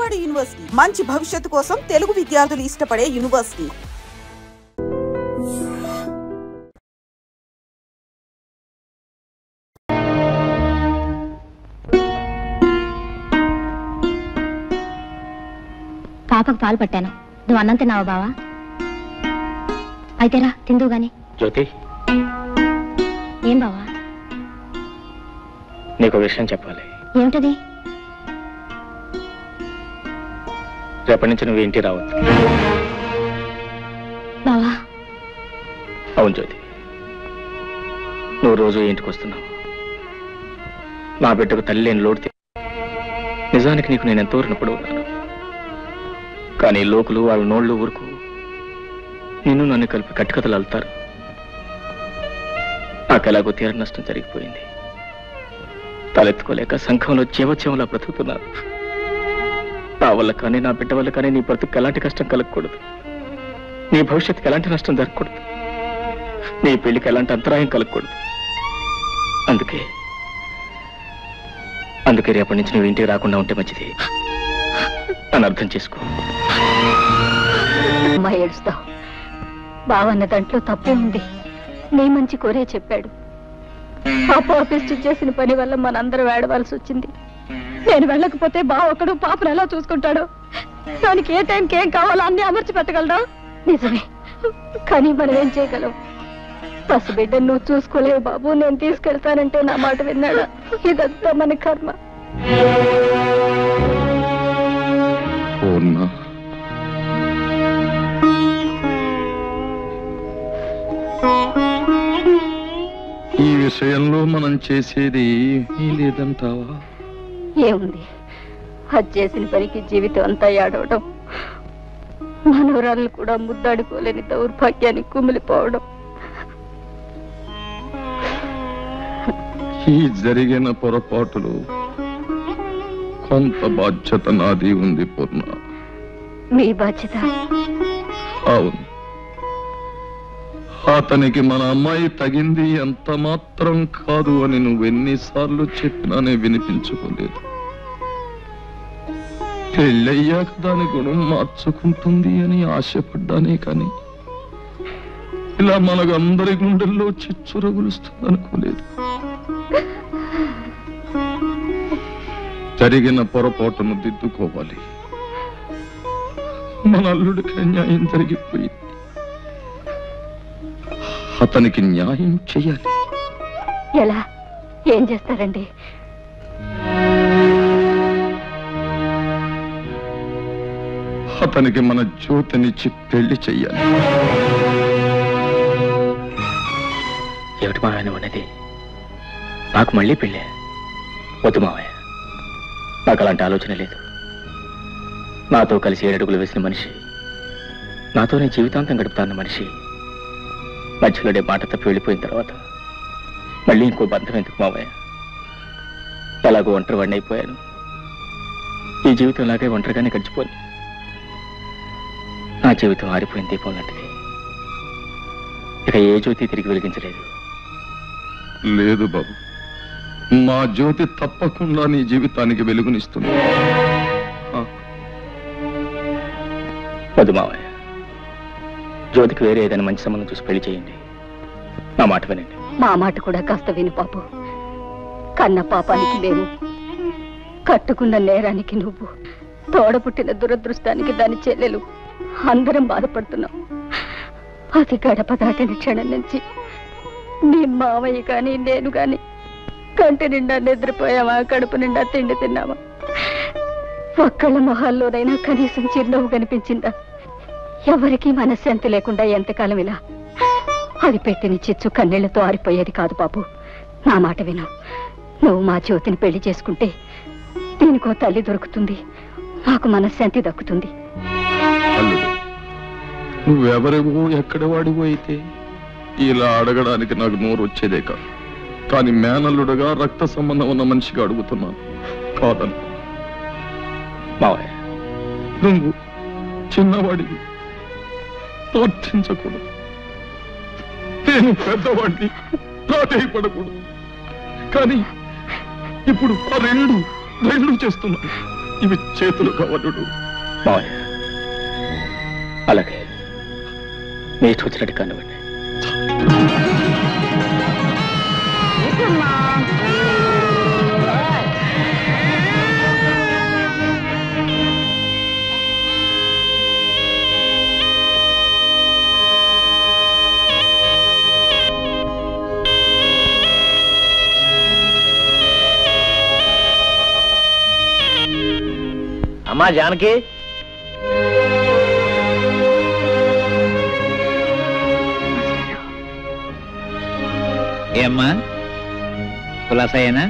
Vijayawada university మంచి భవిష్యత్తు కోసం తెలుగు విద్యార్థులు ఇష్టపడే యూనివర్సిటీ. పాపకు పాలు పట్టాను, నువ్వు అన్నం తిన్నావా బావా? అయితేరా తిందువు గాని. జ్యోతి, ఏం బావా? నీకు విషయం చెప్పాలి. ఏమిటది? రేపటి నుంచి నువ్వు ఇంటికి రావద్దు. బావా? అవును జ్యోతి, నువ్వు రోజు ఇంటికి వస్తున్నావు. నా బిడ్డకు తల్లి లేని లోటు. నిజానికి నీకు నేను ఎంతో రుణపడి ఉన్నాను. కానీ లోకులు వాళ్ళ నోళ్ళు ఊరుకు నిన్ను నన్ను కలిపి కట్టుకథలు అల్లుతారు. నాకెలాగో తీర నష్టం జరిగిపోయింది. తలెత్తుకోలేక సంఘంలో జీవోత్సవంలా బ్రతుకుతున్నారు. నా వల్ల కానీ నా బిడ్డ వల్ల కానీ నీ బ్రతుకు ఎలాంటి కష్టం కలగకూడదు. నీ భవిష్యత్తుకి ఎలాంటి నష్టం జరగకూడదు. నీ పెళ్లికి ఎలాంటి అంతరాయం కలగకూడదు. అందుకే రేపటి నుంచి నువ్వు ఇంటికి రాకుండా ఉంటే మంచిది అని అర్థం చేసుకో. అమ్మా ఏడుస్తావు. బావన్న దాంట్లో తప్పే ఉంది. నీ మంచి కోరే చెప్పాడు. పాప ఆఫీస్ చేసిన పని వల్ల మనందరం ఏడవలసి వచ్చింది. నేను వెళ్ళకపోతే బావ ఒకడు పాపను ఎలా చూసుకుంటాడు? దానికి ఏ టైంకి ఏం కావాలో అన్ని అమర్చి పెట్టగలరా? నిజమే, కానీ మనం ఏం చేయగలం? పసిబిడ్డను నువ్వు చూసుకోలేవు బాబు, నేను తీసుకెళ్తానంటే నా మాట విన్నాడా? ఇదంతా మన కర్మ. ఈ విషయంలో మనం చేసేది లేదంటావా? ఏముంది, అది చేసిన పనికి జీవితం అంతా ఏడవడం, మనవరాళ్ళు కూడా ముద్దాడుకోలేని దౌర్భాగ్యానికి కుమిలిపోవడం. ఈ జరిగిన పొరపాటులు కొంత బాధ్యత నాది ఉంది పూర్ణ. మీ బాధ్యత? అవును. అతనికి మన అమ్మాయి తగింది ఎంత మాత్రం కాదు అని నువ్వెన్నిసార్లు చెప్పినానే వినిపించుకోలేదు. పెళ్ళయ్యాక దాని గుణం మార్చుకుంటుంది అని ఆశపడ్డానే కానీ ఇలా మనకందరి గుండెల్లో చిచ్చురగులుస్తుంది అనుకోలేదు. జరిగిన పొరపాటును దిద్దుకోవాలి. మన అల్లుడికి న్యాయం జరిగిపోయింది. అతనికి న్యాయం చెయ్యాలి. ఎలా? ఏం చేస్తారండి? అతనికి మన జ్యోతినిచ్చి పెళ్లి చెయ్యాలి. ఏమిటి మావయ్య ఉన్నది? నాకు మళ్ళీ పెళ్ళే? వద్దు మావయ్య, నాకు అలాంటి ఆలోచన లేదు. నాతో కలిసి 7 అడుగులు వేసిన మనిషి, నాతోనే జీవితాంతం గడుపుతాన్న మనిషి మధ్యలోనే మాట తప్పి వెళ్ళిపోయిన తర్వాత మళ్ళీ ఇంకో బంధం ఎందుకు మావయ్య? ఎలాగో ఒంటరి వాడిని అయిపోయాను. ఈ జీవితం ఇలాగే ఒంటరిగానే గడిచిపోయి నా జీవితం ఆరిపోయిన దీపం లాంటిది. ఇక ఏ జ్యోతి తిరిగి వెలిగించలేదు. లేదు బాబు, మా జ్యోతి తప్పకుండా నీ జీవితానికి వెలుగునిస్తుంది. వద్దు మావయ్య, జ్యోతికి వేరే ఏదైనా మంచి సంబంధం చూసి పెళ్లి చేయండి. నా మాట వినండి. మా మాట కూడా కాస్త విను పాపు. కన్న పాపానికి మేము, కట్టుకున్న నేరానికి నువ్వు, తోడపుట్టిన దురదృష్టానికి దాని చెల్లెలు అందరం బాధపడుతున్నాం. అది గడప దాటిన క్షణం నుంచి నీ మావయ్య కానీ నేను కానీ కంటి నిండా నిద్రపోయావా, కడుపు నిండా తిండి తిన్నావా? ఒక్కళ్ళ మొహాల్లోనైనా కనీసం చిరునవ్వు కనిపించిందా? ఎవరికీ మనశ్శాంతి లేకుండా ఎంతకాలం ఇలా? అది పెట్టిన చిచ్చు కన్నీళ్లతో ఆరిపోయేది కాదు బాబు. నా మాట విను. నువ్వు మా జ్యోతిని పెళ్లి చేసుకుంటే దీనికో తల్లి దొరుకుతుంది, నాకు మనశ్శాంతి దక్కుతుంది. నువ్వెవరివో ఎక్కడ వాడివో అయితే ఇలా అడగడానికి నాకు నోరు వచ్చేదే కాదు. కానీ మేనల్లుడుగా రక్త సంబంధం ఉన్న మనిషిగా అడుగుతున్నాను. కాదను. మావయ్య, నువ్వు చిన్నవాడివి, ప్రార్థించకూడదు. నేను పెద్దవాడిని, ప్రాధేయపడకూడదు. కానీ ఇప్పుడు ఆ రెండు చేస్తున్నాను. ఇవి చేతులు కావలుడు. మావయ్య అలాగే మీ ఇష్టం వచ్చినట్టు కానివ్వండి. అమ్మా జానకి, ఏమ్మా కులాసయ్యనా?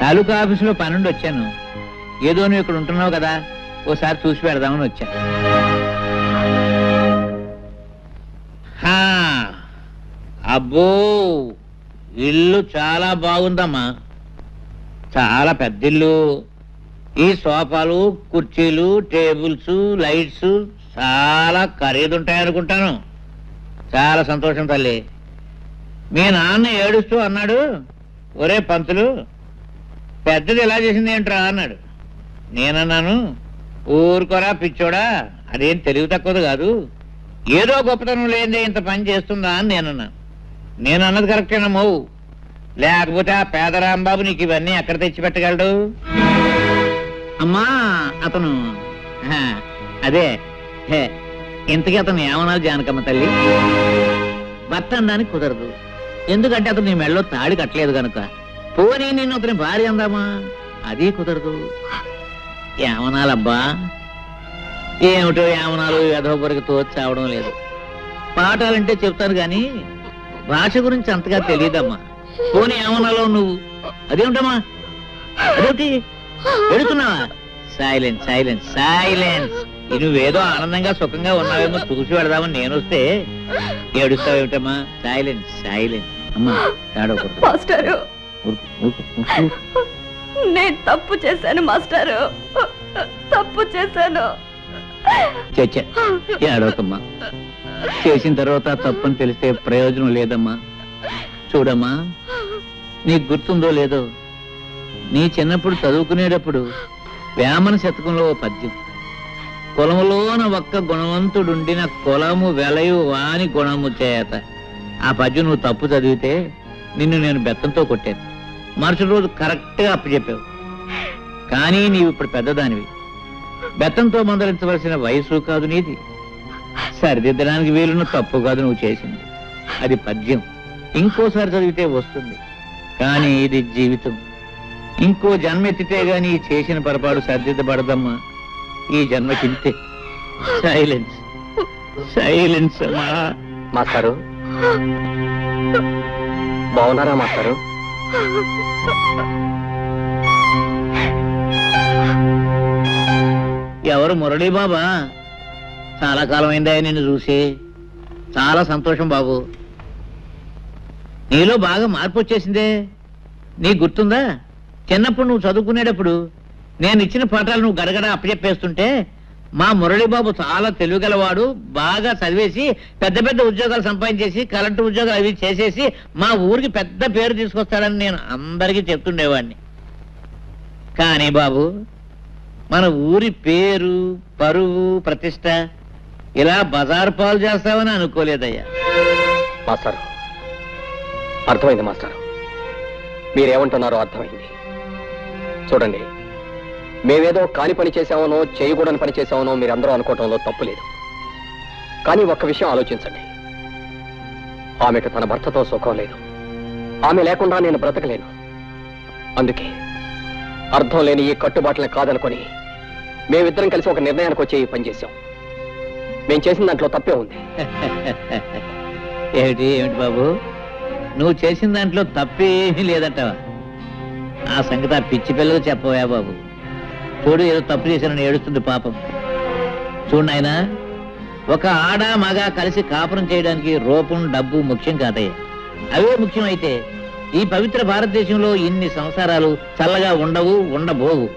తాలూకా ఆఫీసులో పనుండి వచ్చాను. ఏదో నువ్వు ఇక్కడ ఉంటున్నావు కదా, ఓసారి చూసి పెడదామని వచ్చాను. అబ్బో, ఇల్లు చాలా బాగుందమ్మా, చాలా పెద్ద ఇల్లు. ఈ సోఫాలు, కుర్చీలు, టేబుల్స్, లైట్స్ చాలా ఖరీదుంటాయనుకుంటాను. చాలా సంతోషం తల్లి. మీ నాన్న ఏడుస్తూ అన్నాడు, ఒరే పంతులు, పెద్దది ఎలా చేసింది ఏంట్రా అన్నాడు. నేనన్నాను, ఊరుకోరా పిచ్చోడా, అదేం తెలివి తక్కువది కాదు, ఏదో గొప్పతనం లేదే ఇంత పని చేస్తుందా అని నేనన్నాను. నేనన్నది కరెక్టేనమ్మో, లేకపోతే ఆ పేదరాంబాబు నీకు ఇవన్నీ ఎక్కడ తెచ్చిపెట్టగలడు? అమ్మా అతను అదే ఇంతకీ అతను ఏమన్నాడు జానకమ్మ తల్లి? భర్త అనడానికి కుదరదు, ఎందుకంటే అతను నీ మెడలో తాడి కట్టలేదు కనుక. పోనీ నేను అతని భార్య అందామా, అది కుదరదు. ఏమనాలబ్బా? ఏమిటో ఏమనాలు యథోపరికి తోచావడం లేదు. పాఠాలంటే చెప్తాను గాని భాష గురించి అంతగా తెలియదమ్మా. పోనీ ఏమనాలో నువ్వు? అదేమిటమ్మా, అదేమిటి ఎడుతున్నావా? Silence silence silence. నువ్వేదో ఆనందంగా సుఖంగా ఉన్నావేమో చూసి పెడదామని నేను వస్తే ఏడుస్తావేమిటమ్మా? Silence silence. అమ్మా ఏడవకూడదు. మాస్టారు, నేను తప్పు చేశాను మాస్టారు, తప్పు చేశాను. చచ్చా ఏడవకమ్మా, చేసిన తర్వాత తప్పని తెలిస్తే ప్రయోజనం లేదమ్మా. చూడమ్మా, నీకు గుర్తుందో లేదో, నీ చిన్నప్పుడు చదువుకునేటప్పుడు వేమన శతకంలో పద్యం, కులములోన ఒక్క గుణవంతుడుండిన కులము వెలయు వాని గుణము చేత. ఆ పద్యం నువ్వు తప్పు చదివితే నిన్ను నేను బెత్తంతో కొట్టాను. మరుసటి రోజు కరెక్ట్గా అప్పచెప్పావు. కానీ నీవు ఇప్పుడు పెద్దదానివి, బెత్తంతో మందలించవలసిన వయసు కాదు నీది. సరిదిద్దడానికి వీలున్న తప్పు కాదు నువ్వు చేసింది. అది పద్యం, ఇంకోసారి చదివితే వస్తుంది. కానీ ఇది జీవితం. ఇంకో జన్మ ఎత్తితే గాని చేసిన పొరపాటు సరిదిద్దబడదమ్మా. ఈ జన్మకింతే. Silence silence. అమ్మా మాస్టారు, బాగున్నారా మాస్టారు? ఎవరు? మురళీ బాబా? చాలా కాలం అయిందా నిన్ను చూసి. చాలా సంతోషం బాబు. నీలో బాగా మార్పు వచ్చేసిందే. నీకు గుర్తుందా, చిన్నప్పుడు నువ్వు చదువుకునేటప్పుడు నేను ఇచ్చిన పాఠాలు నువ్వు గడగడ అప్పచెప్పేస్తుంటే మా మురళీబాబు చాలా తెలివిగలవాడు, బాగా చదివేసి పెద్ద పెద్ద ఉద్యోగాలు సంపాదించేసి కలెక్టర్ ఉద్యోగాలు అవి చేసేసి మా ఊరికి పెద్ద పేరు తీసుకొస్తాడని నేను అందరికీ చెప్తుండేవాడిని. కానీ బాబు, మన ఊరి పేరు, పరువు, ప్రతిష్ట ఇలా బజారు పాలు చేస్తావని అనుకోలేదయ్యా. మాస్టారు, అర్థమైంది మాస్టారు, మీరేమంటున్నారో అర్థమైంది. చూడండి, మేమేదో కాని పని చేశామనో చేయకూడని పని చేశామనో మీరందరూ అనుకోవటంలో తప్పు లేదు. కానీ ఒక్క విషయం ఆలోచించండి, ఆమెకు తన భర్తతో సుఖం లేదు. ఆమె లేకుండా నేను బ్రతకలేను. అందుకే అర్థం లేని ఈ కట్టుబాట్లని కాదనుకొని మేమిద్దరం కలిసి ఒక నిర్ణయానికి వచ్చి ఈ పని చేశాం. మేము చేసిన దాంట్లో తప్పే ఉంది. ఏమిటి ఏమిటి బాబు, నువ్వు చేసిన దాంట్లో తప్పేమీ లేదంటావా? ఆ సంగతి ఆ పిచ్చి పిల్లలు చెప్పవా బాబు? చూడు, ఏదో తప్పు చేశానని ఏడుస్తుంది పాపం. చూడు నాయనా, ఒక ఆడ మగ కలిసి కాపురం చేయడానికి రూపం, డబ్బు ముఖ్యం కాదయ్యా. అవే ముఖ్యం అయితే ఈ పవిత్ర భారతదేశంలో ఇన్ని సంసారాలు చల్లగా ఉండవు, ఉండబోవు.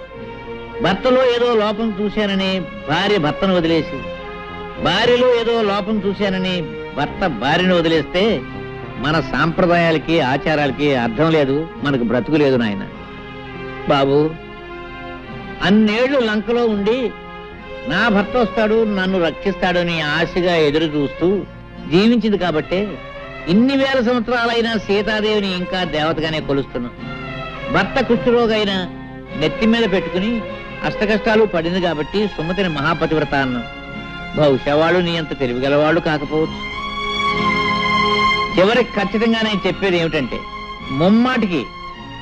భర్తలో ఏదో లోపం చూశానని భార్య భర్తను వదిలేసి, భార్యలో ఏదో లోపం చూశానని భర్త భార్యను వదిలేస్తే మన సాంప్రదాయాలకి ఆచారాలకి అర్థం లేదు, మనకు బ్రతుకు లేదు నాయన. బాబు, అన్నేళ్లు లంకలో ఉండి నా భర్త వస్తాడు నన్ను రక్షిస్తాడని ఆశగా ఎదురు చూస్తూ జీవించింది కాబట్టే ఇన్ని వేల సంవత్సరాలైనా సీతాదేవిని ఇంకా దేవతగానే కొలుస్తున్నాం. భర్త కుష్ఠరోగైన నెత్తి మీద పెట్టుకుని అష్టకష్టాలు పడింది కాబట్టి సుమతిని మహాపతివ్రత అన్నాం. బహుశా వాళ్ళు నీ అంత తెలివిగలవాళ్ళు కాకపోవచ్చు. చివరికి ఖచ్చితంగా నేను చెప్పేది ఏమిటంటే, ముమ్మాటికి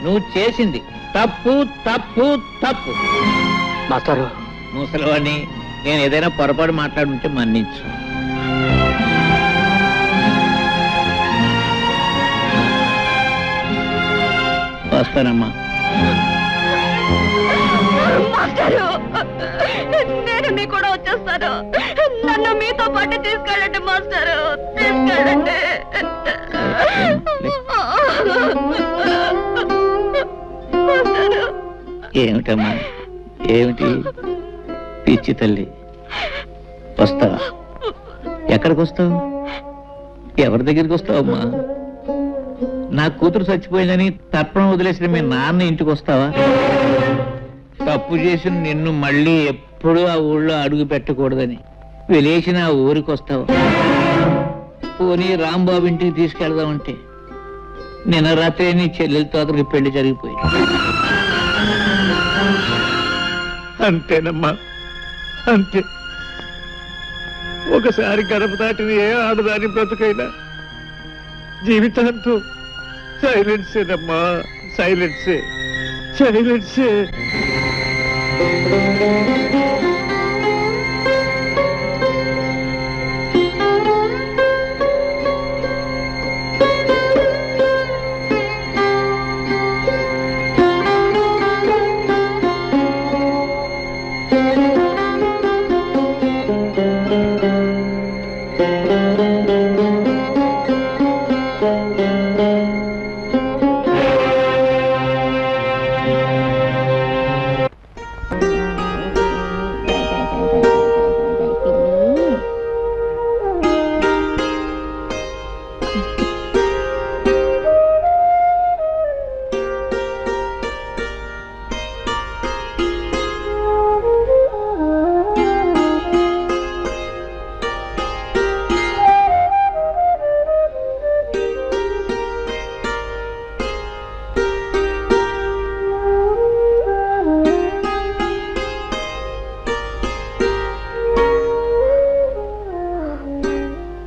నువ్వు చేసింది తప్పు తప్పు తప్పు. మాస్టారు, ముసలివాడిని నేను ఏదైనా పొరపాటు మాట్లాడుంటే మన్నించు. వస్తానమ్మా. మాస్టారు, నేను మీ కూడా వచ్చేస్తాను. నన్ను మీతో పాటు తీసుకెళ్ళండి మాస్టారు, తీసుకెళ్ళండి. ఏమిటమ్మా, ఏమిటి పిచ్చి తల్లి? వస్తావా? ఎక్కడికి వస్తావు? ఎవరి దగ్గరికి వస్తావమ్మా? నా కూతురు చచ్చిపోయిందని తర్పణం వదిలేసిన మీ నాన్న ఇంటికి వస్తావా? తప్పు చేసిన నిన్ను మళ్ళీ ఎప్పుడూ ఆ ఊళ్ళో అడుగు పెట్టకూడదని వెలేసిన ఆ ఊరికి వస్తావా? పోనీ రాంబాబు ఇంటికి తీసుకెళ్దామంటే నిన్న రాత్రి నీ చెల్లెలతో అతనికి పెళ్లి జరిగిపోయింది. అంతేనమ్మా, అంతే. ఒకసారి గడప దాటిన ఏ ఆడదాని బ్రతుకైనా జీవితాంతో సైలెన్సేనమ్మా, సైలెన్సే, సైలెన్సే.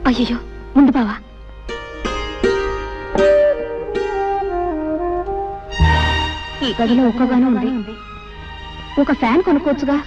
అయ్యో, ముందు బావా. ఈ గదిలో ఒక్కగానే ఉంది, ఒక ఫ్యాన్ కొనుక్కోవచ్చుగా.